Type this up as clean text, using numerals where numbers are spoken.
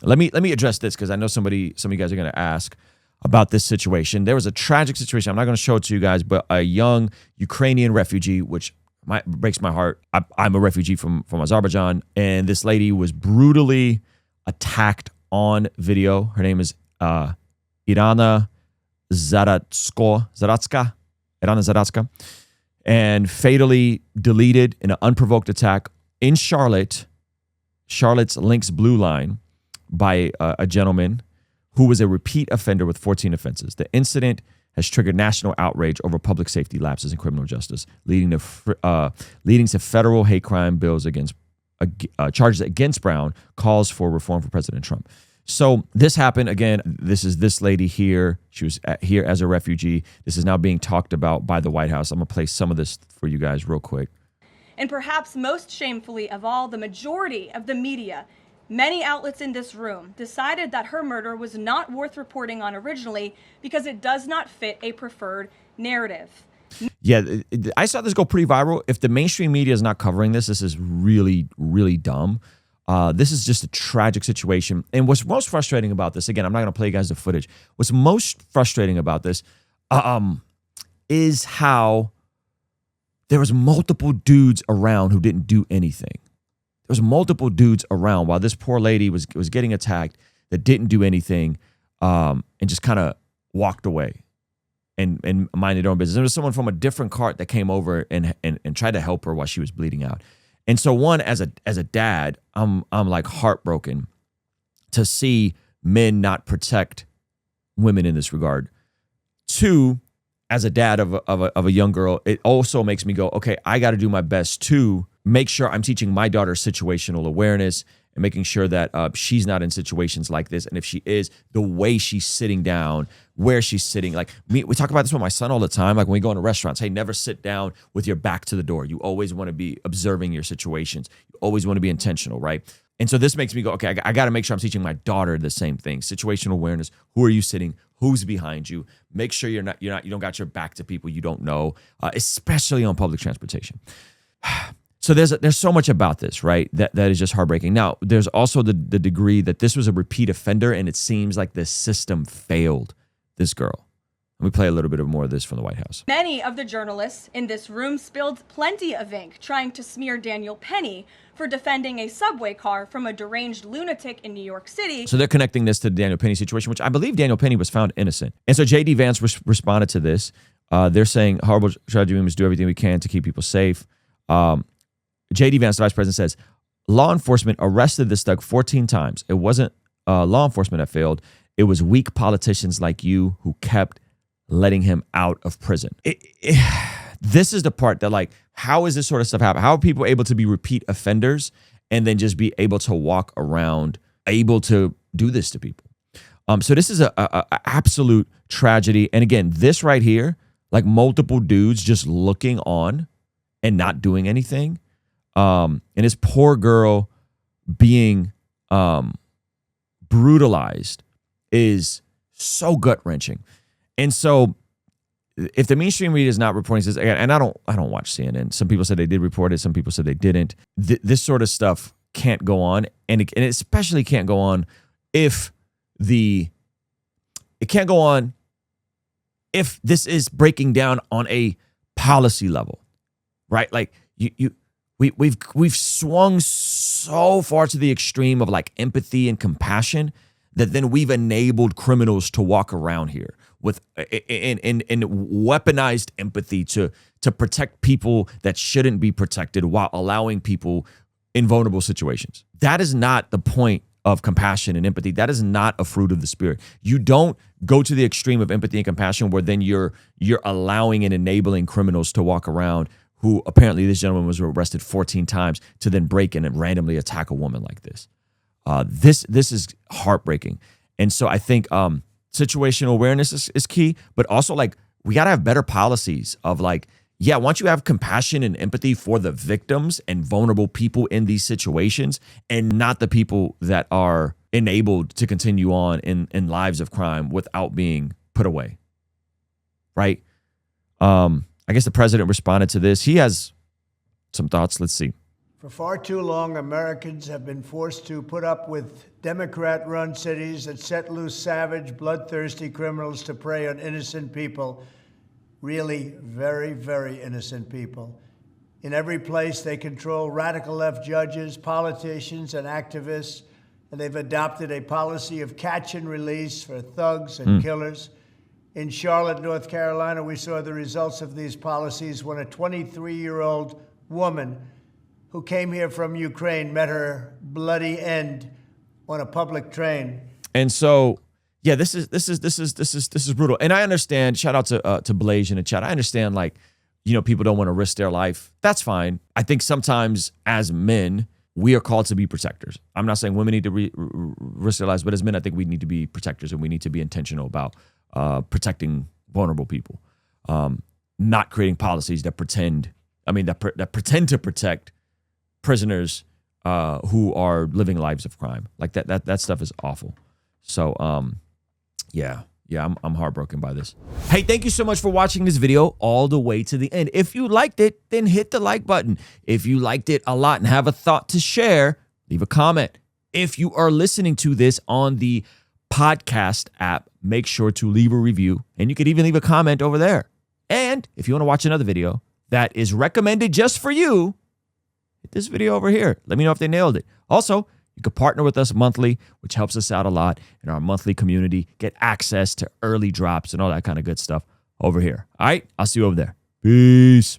Let me address this because I know some of you guys are going to ask about this situation. There was a tragic situation. I'm not going to show it to you guys, but a young Ukrainian refugee, which breaks my heart. I'm a refugee from Azerbaijan, and this lady was brutally attacked on video. Her name is Irana Zaratska, and fatally deleted in an unprovoked attack in Charlotte's Lynx Blue Line by a gentleman who was a repeat offender with 14 offenses. The incident has triggered national outrage over public safety lapses in criminal justice, leading to federal hate crime bills against charges against Brown, calls for reform for President Trump. So this happened again. This is this lady here. She was here as a refugee. This is now being talked about by the White House. I'm gonna play some of this for you guys real quick. And perhaps most shamefully of all, the majority of the media, many outlets in this room, decided that her murder was not worth reporting on originally because it does not fit a preferred narrative. Yeah, I saw this go pretty viral. If the mainstream media is not covering this, this is really, really dumb. This is just a tragic situation. And what's most frustrating about this, again, I'm not going to play you guys the footage. What's most frustrating about this is how there was multiple dudes around who didn't do anything. There was multiple dudes around while this poor lady was getting attacked that didn't do anything and just kind of walked away and minded their own business. There was someone from a different cart that came over and tried to help her while she was bleeding out. And so one, as a dad, I'm like heartbroken to see men not protect women in this regard. Two, as a dad of a young girl, it also makes me go, okay, I got to do my best to make sure I'm teaching my daughter situational awareness and making sure that she's not in situations like this. And if she is, the way she's sitting down, where she's sitting. Like we talk about this with my son all the time. Like when we go into restaurants, hey, never sit down with your back to the door. You always want to be observing your situations. You always want to be intentional, right? And so this makes me go, okay, I got to make sure I'm teaching my daughter the same thing. Situational awareness. Who are you sitting? Who's behind you? Make sure you don't got your back to people you don't know, especially on public transportation. So there's so much about this, right? That is just heartbreaking. Now, there's also the degree that this was a repeat offender, and it seems like the system failed this girl. Let me play a little bit more of this from the White House. Many of the journalists in this room spilled plenty of ink trying to smear Daniel Penny for defending a subway car from a deranged lunatic in New York City. So they're connecting this to the Daniel Penny situation, which I believe Daniel Penny was found innocent. And so J.D. Vance responded to this. They're saying horrible tragedy, we must do everything we can to keep people safe. J.D. Vance, the vice president, says, law enforcement arrested this thug 14 times. It wasn't law enforcement that failed. It was weak politicians like you who kept letting him out of prison. This is the part that, like, how is this sort of stuff happen? How are people able to be repeat offenders and then just be able to walk around, able to do this to people? So this is a absolute tragedy. And again, this right here, like multiple dudes just looking on and not doing anything. And this poor girl being brutalized is so gut-wrenching. And so if the mainstream media is not reporting this, and I don't watch CNN. Some people said they did report it. Some people said they didn't. This sort of stuff can't go on. And it especially can't go on if it can't go on if this is breaking down on a policy level, right? Like we've swung so far to the extreme of like empathy and compassion that then we've enabled criminals to walk around here with in weaponized empathy to protect people that shouldn't be protected while allowing people in vulnerable situations. That is not the point of compassion and empathy. That is not a fruit of the spirit. You don't go to the extreme of empathy and compassion where then you're allowing and enabling criminals to walk around, who apparently this gentleman was arrested 14 times, to then break in and randomly attack a woman like this. This is heartbreaking. And so I think situational awareness is key, but also like we got to have better policies of like, yeah, once you have compassion and empathy for the victims and vulnerable people in these situations and not the people that are enabled to continue on in lives of crime without being put away, right? I guess the president responded to this. He has some thoughts. Let's see. For far too long, Americans have been forced to put up with Democrat-run cities that set loose savage, bloodthirsty criminals to prey on innocent people, really very, very innocent people. In every place, they control radical left judges, politicians, and activists, and they've adopted a policy of catch and release for thugs and killers. In Charlotte, North Carolina, we saw the results of these policies when a 23-year-old woman who came here from Ukraine met her bloody end on a public train. And so, yeah, this is brutal. And I understand. Shout out to Blaze in the chat. I understand, like, you know, people don't want to risk their life. That's fine. I think sometimes as men, we are called to be protectors. I'm not saying women need to risk their lives, but as men, I think we need to be protectors, and we need to be intentional about protecting vulnerable people, not creating policies that pretend to protect prisoners who are living lives of crime. Like that stuff is awful. So, yeah, I'm heartbroken by this. Hey, thank you so much for watching this video all the way to the end. If you liked it, then hit the like button. If you liked it a lot and have a thought to share, leave a comment. If you are listening to this on the podcast app, make sure to leave a review, and you could even leave a comment over there. And if you want to watch another video that is recommended just for you, hit this video over here. Let me know if they nailed it. Also, you can partner with us monthly, which helps us out a lot in our monthly community. Get access to early drops and all that kind of good stuff over here. All right, I'll see you over there. Peace.